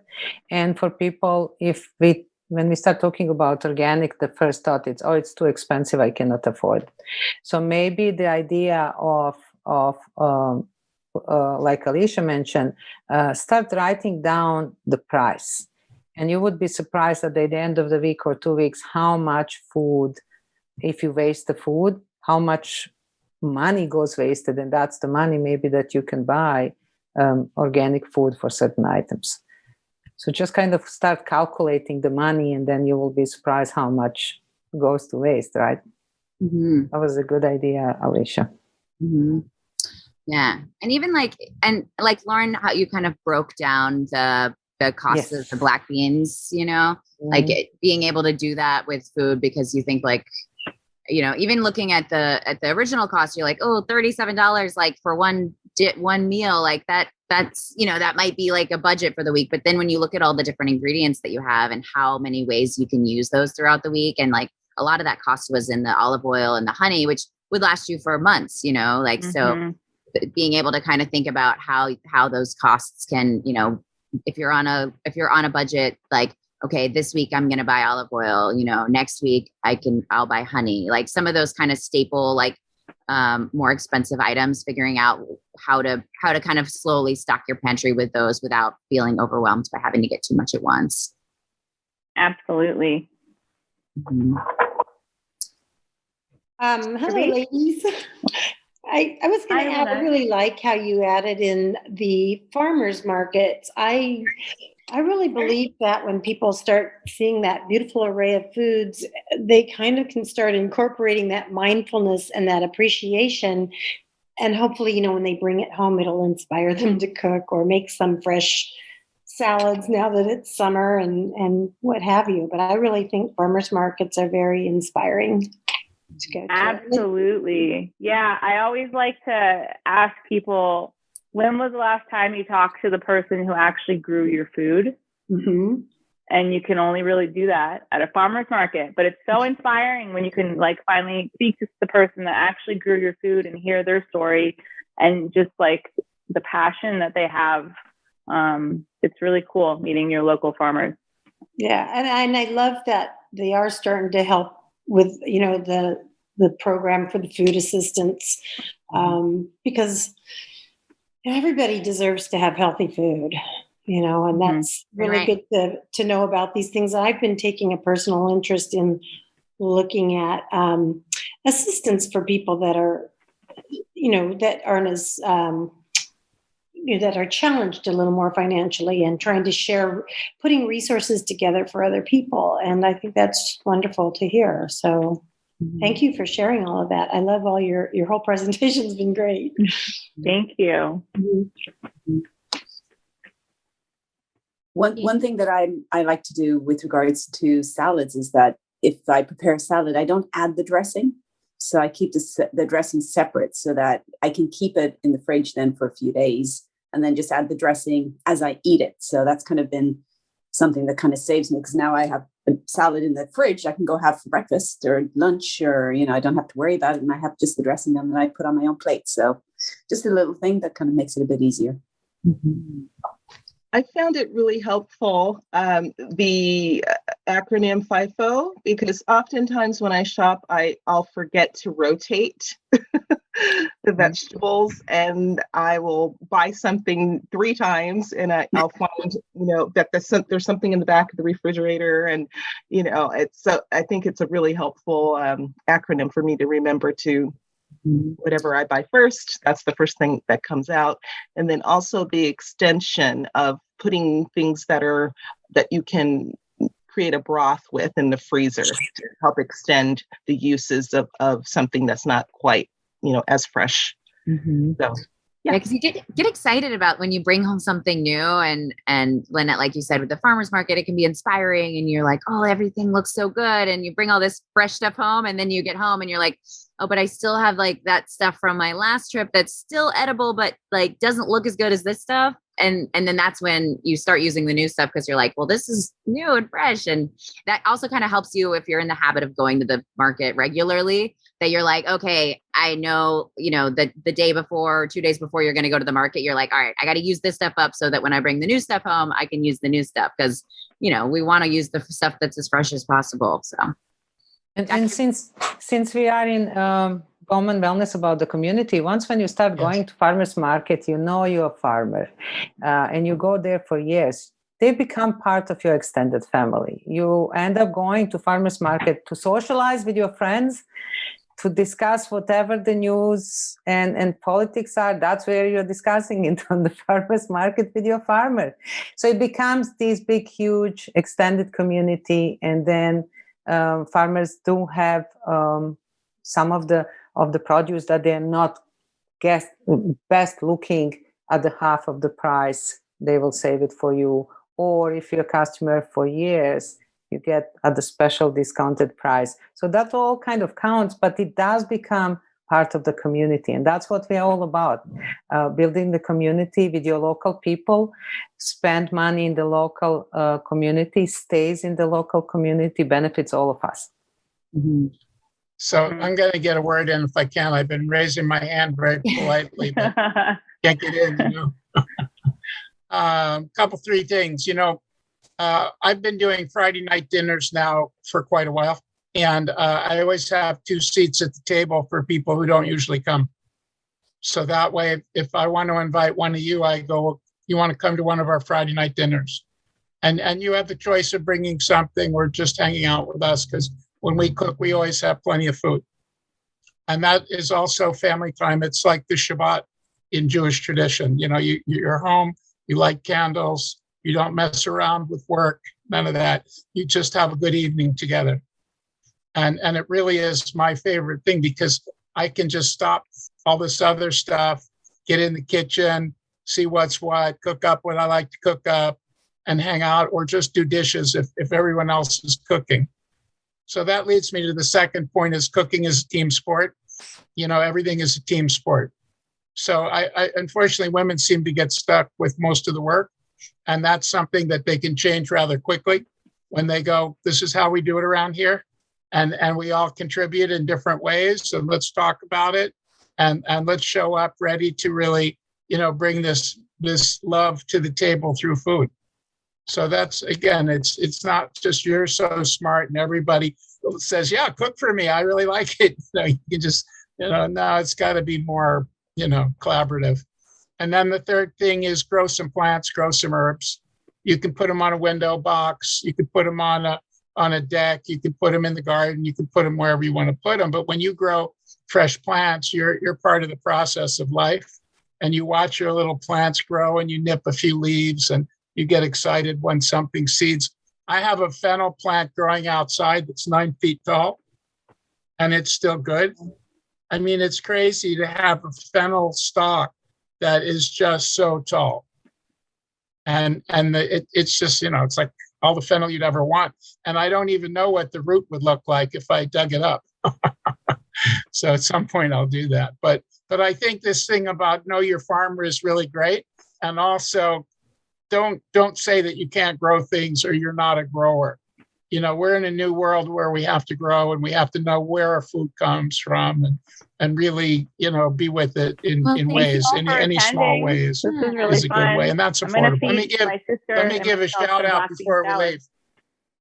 And for people, when we start talking about organic, the first thought is, it's too expensive, I cannot afford it. So maybe the idea of like Alicia mentioned, start writing down the price. And you would be surprised that at the end of the week or 2 weeks, how much food, if you waste the food, how much money goes wasted. And that's the money maybe that you can buy organic food for certain items. So just kind of start calculating the money, and then you will be surprised how much goes to waste, right? Mm-hmm. That was a good idea, Alicia. Mm-hmm. Yeah. And even like Lauren, how you kind of broke down the cost of the black beans, like being able to do that with food, because you think like, even looking at the original cost, you're like, $37, like for one meal, like that's, that might be like a budget for the week. But then when you look at all the different ingredients that you have and how many ways you can use those throughout the week, and like a lot of that cost was in the olive oil and the honey, which would last you for months, like, so being able to kind of think about how those costs can, if you're on a budget, like, okay, this week I'm going to buy olive oil, next week I'll buy honey, like some of those kind of staple, like, more expensive items, figuring out how to kind of slowly stock your pantry with those without feeling overwhelmed by having to get too much at once. Absolutely. Mm-hmm. Hello, ladies. I was going to add, I really like how you added in the farmers markets. I really believe that when people start seeing that beautiful array of foods, they kind of can start incorporating that mindfulness and that appreciation. And hopefully, when they bring it home, it'll inspire them to cook or make some fresh salads now that it's summer and what have you. But I really think farmers markets are very inspiring to go to. Absolutely. Yeah. I always like to ask people, when was the last time you talked to the person who actually grew your food? Mm-hmm. And you can only really do that at a farmer's market. But it's so inspiring when you can like finally speak to the person that actually grew your food and hear their story and just like the passion that they have. It's really cool meeting your local farmers. Yeah. And I love that they are starting to help with, the program for the food assistance, because everybody deserves to have healthy food, and that's really good to know about these things. I've been taking a personal interest in looking at assistance for people that are, that aren't as, that are challenged a little more financially, and trying to share, putting resources together for other people. And I think that's wonderful to hear. So thank you for sharing all of that. I love all your whole presentation's been great. Thank you. Mm-hmm. One thing that I like to do with regards to salads is that if I prepare a salad, I don't add the dressing. So I keep the dressing separate so that I can keep it in the fridge then for a few days and then just add the dressing as I eat it. So that's kind of been something that kind of saves me, because now I have a salad in the fridge I can go have for breakfast or lunch, or, I don't have to worry about it. And I have just the dressing then that I put on my own plate. So just a little thing that kind of makes it a bit easier. Mm-hmm. I found it really helpful, the acronym FIFO, because oftentimes when I shop, I'll forget to rotate the vegetables, and I will buy something 3 times, and I'll find, that there's something in the back of the refrigerator, and I think it's a really helpful acronym for me to remember to. Whatever I buy first, that's the first thing that comes out. And then also the extension of putting things that you can create a broth with in the freezer to help extend the uses of something that's not quite, as fresh. Mm-hmm. So, yeah, because you get excited about when you bring home something new, and Lynette, like you said, with the farmers market, it can be inspiring, and you're like, oh, everything looks so good, and you bring all this fresh stuff home, and then you get home and you're like, oh, but I still have like that stuff from my last trip that's still edible, but like doesn't look as good as this stuff. And then that's when you start using the new stuff, because you're like, well, this is new and fresh. And that also kind of helps you if you're in the habit of going to the market regularly, that you're like, okay, I know, the day before, 2 days before you're going to go to the market, you're like, all right, I got to use this stuff up so that when I bring the new stuff home, I can use the new stuff, because, we want to use the stuff that's as fresh as possible. So. And since we are in Bauman Wellness about the community, once when you start going to farmers market, you're a farmer, and you go there for years, they become part of your extended family. You end up going to farmers market to socialize with your friends, to discuss whatever the news and politics are. That's where you're discussing it, on the farmers market with your farmer. So it becomes this big, huge extended community. And then farmers do have some of the produce that they're not best looking at the half of the price. They will save it for you. Or if you're a customer for years, you get at the special discounted price. So that all kind of counts, but it does become part of the community. And that's what we're all about, building the community with your local people, spend money in the local community, stays in the local community, benefits all of us. Mm-hmm. So I'm going to get a word in if I can. I've been raising my hand very politely, but can't get in, three things, I've been doing Friday night dinners now for quite a while. And I always have 2 seats at the table for people who don't usually come. So that way, if I want to invite one of you, I go, you want to come to one of our Friday night dinners? And you have the choice of bringing something or just hanging out with us, because when we cook, we always have plenty of food. And that is also family time. It's like the Shabbat in Jewish tradition. You're home, you light candles, you don't mess around with work, none of that. You just have a good evening together. And it really is my favorite thing, because I can just stop all this other stuff, get in the kitchen, see what's what, cook up what I like to cook up, and hang out, or just do dishes if everyone else is cooking. So that leads me to the second point, is cooking is a team sport. Everything is a team sport. So I unfortunately, women seem to get stuck with most of the work. And that's something that they can change rather quickly when they go, this is how we do it around here. And we all contribute in different ways. So let's talk about it, and let's show up ready to really, bring this love to the table through food. So that's, again, it's not just you're so smart and everybody says, yeah, cook for me, I really like it. You can just, no, it's got to be more, collaborative. And then the third thing is grow some plants, grow some herbs. You can put them on a window box. You can put them on a deck. You can put them in the garden. You can put them wherever you want to put them. But when you grow fresh plants, you're part of the process of life. And you watch your little plants grow, and you nip a few leaves, and you get excited when something seeds. I have a fennel plant growing outside that's 9 feet tall, and it's still good. I mean, it's crazy to have a fennel stalk that is just so tall. And it's just, it's like all the fennel you'd ever want. And I don't even know what the root would look like if I dug it up. So at some point I'll do that. But I think this thing about know your farmer is really great. And also don't say that you can't grow things or you're not a grower. We're in a new world where we have to grow, and we have to know where our food comes from, and really, be with it in ways, any small ways. This is really is a fun. good way, and that's affordable. Let me give a shout out before we leave.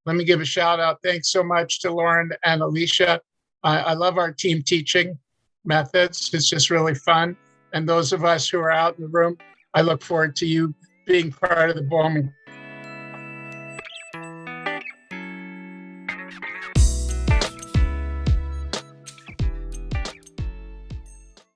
Let me give a shout out. Thanks so much to Lauren and Alicia. I love our team teaching methods. It's just really fun. And those of us who are out in the room, I look forward to you being part of the Bauman